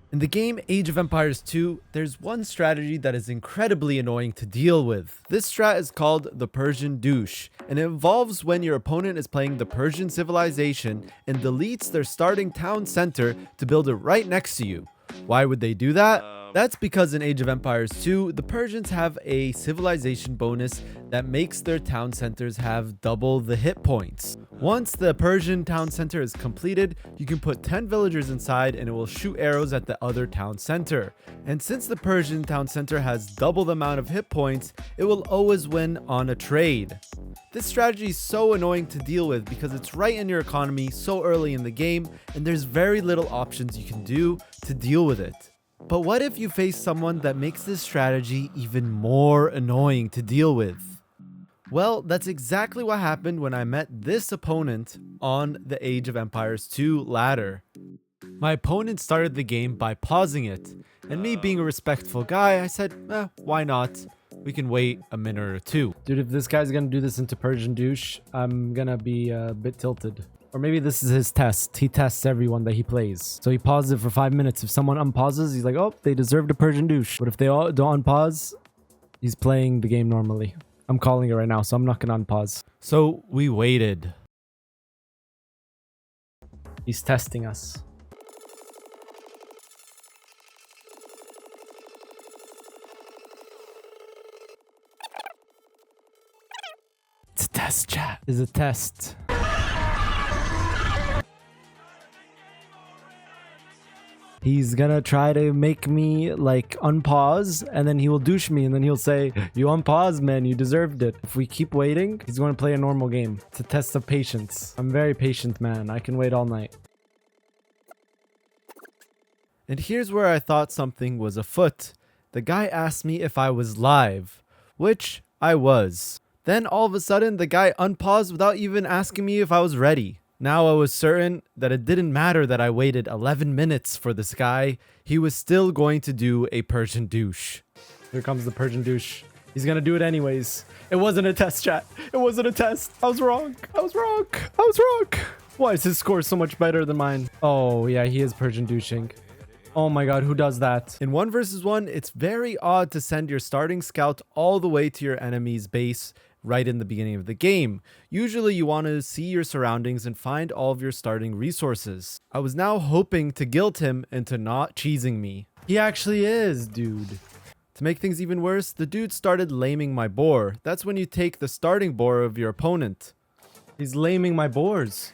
In the game Age of Empires 2, there's one strategy that is incredibly annoying to deal with. This strat is called the Persian Douche, and it involves when your opponent is playing the Persian civilization and deletes their starting town center to build it right next to you. Why would they do that? That's because in Age of Empires 2, the Persians have a civilization bonus that makes their town centers have double the hit points. Once the Persian town center is completed, you can put 10 villagers inside and it will shoot arrows at the other town center. And since the Persian town center has double the amount of hit points, it will always win on a trade. This strategy is so annoying to deal with because it's right in your economy so early in the game, and there's very little options you can do to deal with it. But what if you face someone that makes this strategy even more annoying to deal with? Well, that's exactly what happened when I met this opponent on the Age of Empires 2 ladder. My opponent started the game by pausing it, and me being a respectful guy, I said, why not? We can wait a minute or two. Dude, if this guy's gonna do this into Persian Douche, I'm gonna be a bit tilted. Or maybe this is his test. He tests everyone that he plays. So he pauses it for 5 minutes. If someone unpauses, he's like, oh, they deserved a Persian Douche. But if they all don't unpause, he's playing the game normally. I'm calling it right now, so I'm not gonna unpause. So we waited. He's testing us. It's a test, chat. It's a test. He's gonna try to make me like unpause, and then he will douche me, and then he'll say, you unpause, man, you deserved it. If we keep waiting, he's going to play a normal game. It's a test of patience. I'm very patient, man. I can wait all night. And here's where I thought something was afoot. The guy asked me if I was live, which I was. Then all of a sudden, the guy unpaused without even asking me if I was ready. Now I was certain that it didn't matter that I waited 11 minutes for this guy. He was still going to do a Persian Douche. Here comes the Persian Douche. He's gonna do it anyways. It wasn't a test, chat. It wasn't a test. I was wrong. I was wrong. I was wrong. Why is his score so much better than mine? Oh, yeah, he is Persian Douching. Oh my god, who does that? In 1 versus 1, it's very odd to send your starting scout all the way to your enemy's base right in the beginning of the game. Usually you want to see your surroundings and find all of your starting resources. I was now hoping to guilt him into not cheesing me. He actually is, dude. To make things even worse, the dude started laming my boar. That's when you take the starting boar of your opponent. He's laming my boars.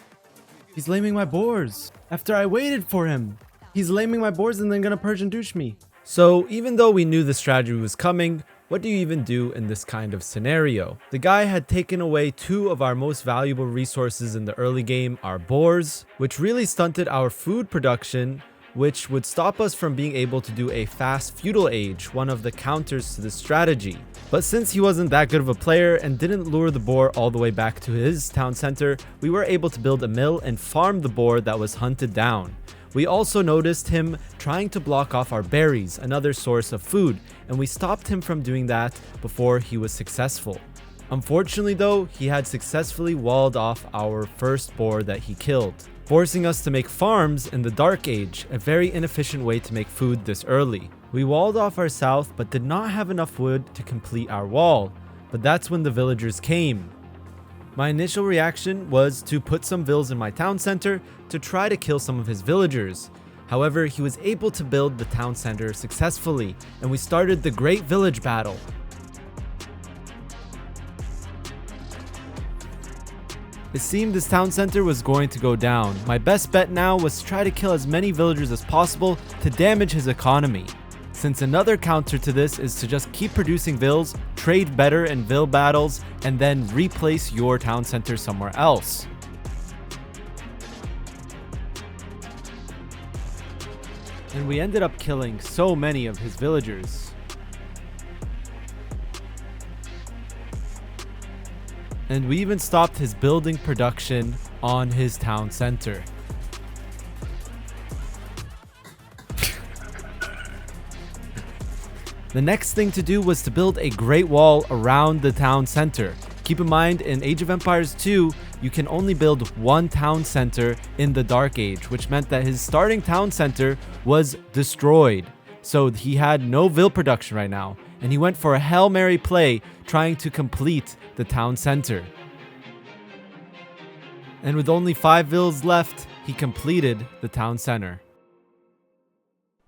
He's laming my boars. After I waited for him. He's laming my boars and then gonna Persian Douche me. So even though we knew the strategy was coming, what do you even do in this kind of scenario? The guy had taken away 2 of our most valuable resources in the early game, our boars, which really stunted our food production, which would stop us from being able to do a fast feudal age, one of the counters to this strategy. But since he wasn't that good of a player and didn't lure the boar all the way back to his town center, we were able to build a mill and farm the boar that was hunted down. We also noticed him trying to block off our berries, another source of food, and we stopped him from doing that before he was successful. Unfortunately though, he had successfully walled off our first boar that he killed, forcing us to make farms in the Dark Age, a very inefficient way to make food this early. We walled off our south but did not have enough wood to complete our wall, but that's when the villagers came. My initial reaction was to put some vills in my town center to try to kill some of his villagers. However, he was able to build the town center successfully, and we started the Great Village Battle. It seemed this town center was going to go down. My best bet now was to try to kill as many villagers as possible to damage his economy. Since another counter to this is to just keep producing vills, trade better in vill battles, and then replace your town center somewhere else. And we ended up killing so many of his villagers. And we even stopped his building production on his town center. The next thing to do was to build a great wall around the town center. Keep in mind, in Age of Empires 2, you can only build one town center in the Dark Age, which meant that his starting town center was destroyed. So he had no vill production right now, and he went for a Hail Mary play trying to complete the town center. And with only 5 vills left, he completed the town center.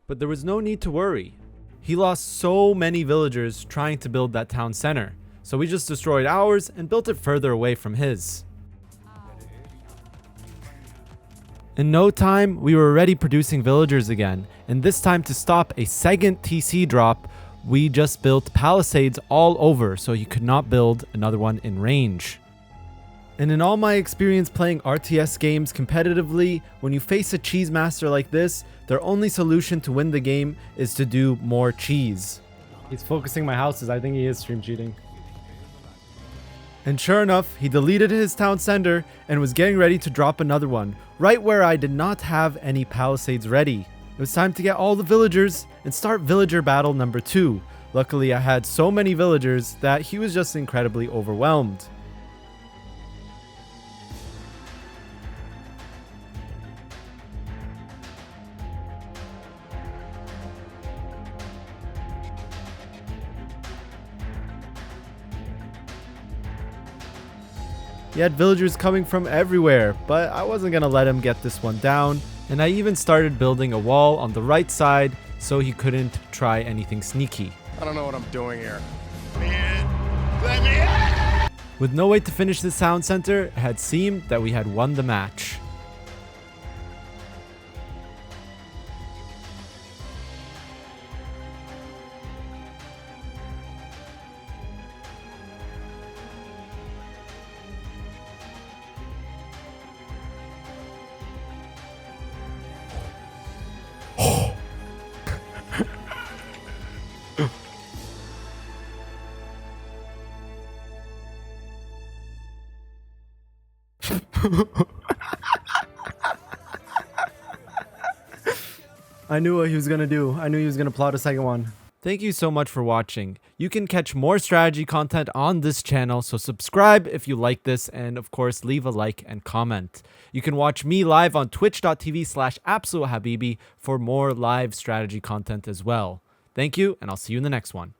But there was no need to worry. He lost so many villagers trying to build that town center, so we just destroyed ours and built it further away from his. In no time, we were already producing villagers again, and this time to stop a second TC drop, we just built palisades all over so you could not build another one in range. And in all my experience playing RTS games competitively, when you face a cheese master like this, their only solution to win the game is to do more cheese. He's focusing my houses. I think he is stream cheating. And sure enough, he deleted his town center and was getting ready to drop another one, right where I did not have any palisades ready. It was time to get all the villagers and start villager battle number 2. Luckily, I had so many villagers that he was just incredibly overwhelmed. He had villagers coming from everywhere, but I wasn't gonna let him get this one down, and I even started building a wall on the right side so he couldn't try anything sneaky. I don't know what I'm doing here. Let me in! With no way to finish this town center, it had seemed that we had won the match. I knew what he was gonna do. I knew he was gonna plot a second one. Thank you so much for watching. You can catch more strategy content on this channel, so subscribe if you like this, and of course leave a like and comment. You can watch me live on twitch.tv/Absolutehabibi for more live strategy content as well. Thank you, and I'll see you in the next one.